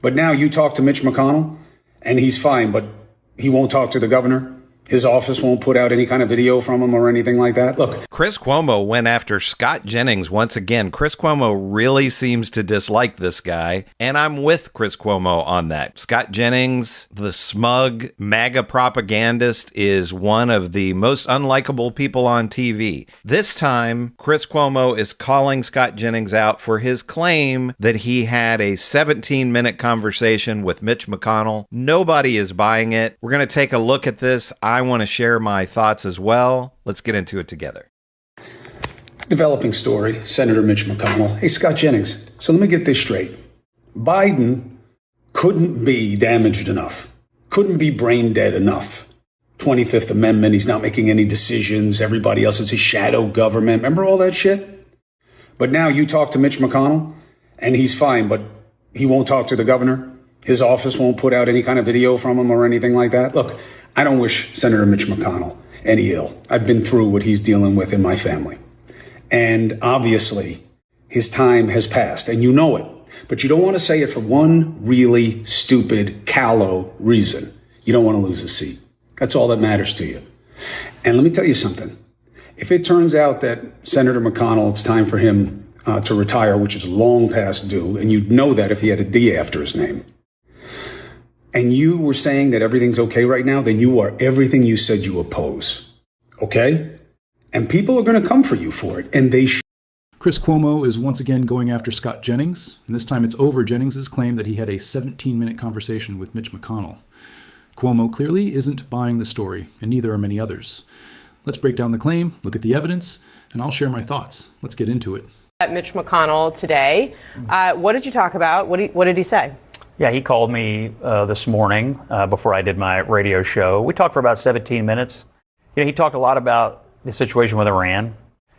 But now you talk to Mitch McConnell, and he's fine, but he won't talk to the governor. His office won't put out any kind of video from him or anything like that. Look. Chris Cuomo went after Scott Jennings once again. Chris Cuomo really seems to dislike this guy, and I'm with Chris Cuomo on that. Scott Jennings, the smug MAGA propagandist, is one of the most unlikable people on TV. This time, Chris Cuomo is calling Scott Jennings out for his claim that he had a 17-minute conversation with Mitch McConnell. Nobody is buying it. We're going to take a look at this. I want to share my thoughts as well. Let's get into it together. Developing story, Senator Mitch McConnell. Hey, Scott Jennings, so let me get this straight. Biden couldn't be damaged enough, couldn't be brain dead enough. 25th Amendment, he's not making any decisions. Everybody else is a shadow government. Remember all that shit? But now you talk to Mitch McConnell, and he's fine, but he won't talk to the governor. His office won't put out any kind of video from him or anything like that. Look, I don't wish Senator Mitch McConnell any ill. I've been through what he's dealing with in my family. And obviously, his time has passed, and you know it. But you don't want to say it for one really stupid, callow reason. You don't want to lose a seat. That's all that matters to you. And let me tell you something. If it turns out that Senator McConnell, it's time for him to retire, which is long past due, and you'd know that if he had a D after his name, and you were saying that everything's okay right now, then you are everything you said you oppose. Okay? And people are going to come for you for it, and they should. Chris Cuomo is once again going after Scott Jennings, and this time it's over Jennings' claim that he had a 17-minute conversation with Mitch McConnell. Cuomo clearly isn't buying the story, and neither are many others. Let's break down the claim, look at the evidence, and I'll share my thoughts. Let's get into it. At Mitch McConnell today, what did you talk about? What did he say? Yeah, he called me this morning before I did my radio show. We talked for about 17 minutes. You know, he talked a lot about the situation with Iran,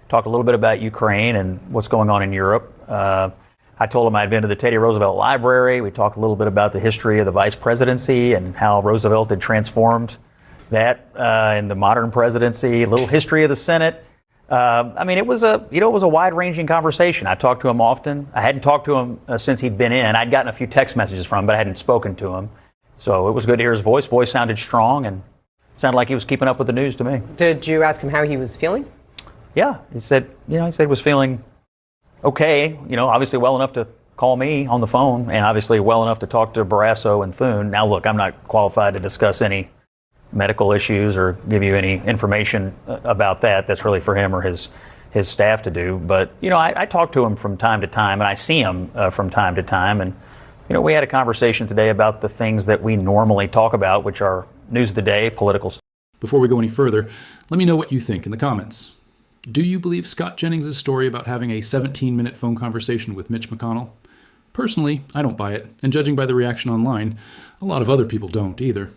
talked a little bit about Ukraine and what's going on in Europe. I told him I'd been to the Teddy Roosevelt Library. We talked a little bit about the history of the vice presidency and how Roosevelt had transformed that in the modern presidency, a little history of the Senate. I mean, it was a wide-ranging conversation. I talked to him often. I hadn't talked to him since he'd been in. I'd gotten a few text messages from him, but I hadn't spoken to him. So it was good to hear his voice. Voice sounded strong and sounded like he was keeping up with the news to me. Did you ask him how he was feeling? Yeah, he said he was feeling okay. You know, obviously well enough to call me on the phone, and obviously well enough to talk to Barrasso and Thune. Now, look, I'm not qualified to discuss any medical issues or give you any information about that. That's really for him or his staff to do. But, you know, I talk to him from time to time, and I see him from time to time. And, you know, we had a conversation today about the things that we normally talk about, which are news of the day, political. Before we go any further, let me know what you think in the comments. Do you believe Scott Jennings' story about having a 17-minute phone conversation with Mitch McConnell? Personally, I don't buy it, and judging by the reaction online, a lot of other people don't either.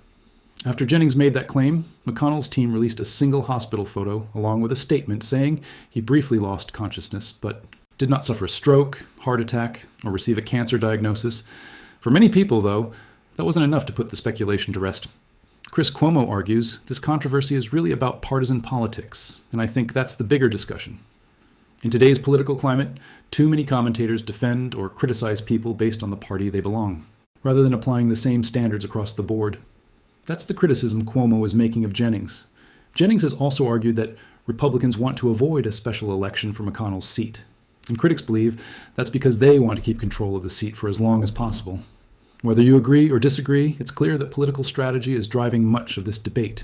After Jennings made that claim, McConnell's team released a single hospital photo along with a statement saying he briefly lost consciousness, but did not suffer a stroke, heart attack, or receive a cancer diagnosis. For many people, though, that wasn't enough to put the speculation to rest. Chris Cuomo argues this controversy is really about partisan politics, and I think that's the bigger discussion. In today's political climate, too many commentators defend or criticize people based on the party they belong, rather than applying the same standards across the board. That's the criticism Cuomo is making of Jennings. Jennings has also argued that Republicans want to avoid a special election for McConnell's seat, and critics believe that's because they want to keep control of the seat for as long as possible. Whether you agree or disagree, it's clear that political strategy is driving much of this debate.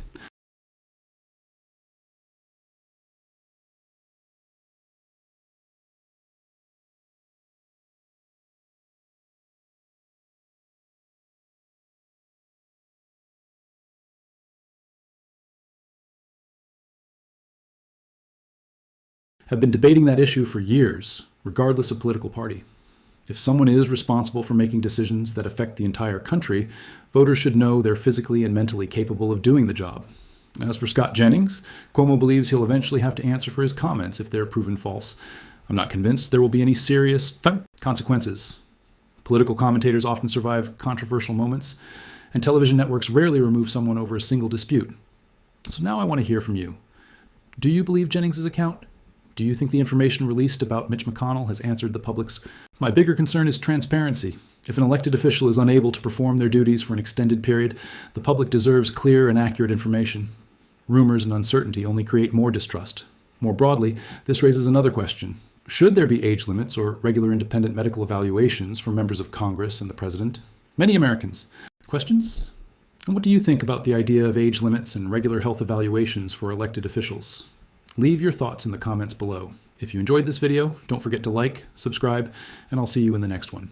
Have been debating that issue for years, regardless of political party. If someone is responsible for making decisions that affect the entire country, voters should know they're physically and mentally capable of doing the job. As for Scott Jennings, Cuomo believes he'll eventually have to answer for his comments if they're proven false. I'm not convinced there will be any serious consequences. Political commentators often survive controversial moments, and television networks rarely remove someone over a single dispute. So now I want to hear from you. Do you believe Jennings' account? Do you think the information released about Mitch McConnell has answered the public's? My bigger concern is transparency. If an elected official is unable to perform their duties for an extended period, the public deserves clear and accurate information. Rumors and uncertainty only create more distrust. More broadly, this raises another question. Should there be age limits or regular independent medical evaluations for members of Congress and the President? Many Americans. Questions? And what do you think about the idea of age limits and regular health evaluations for elected officials? Leave your thoughts in the comments below. If you enjoyed this video, don't forget to like, subscribe, and I'll see you in the next one.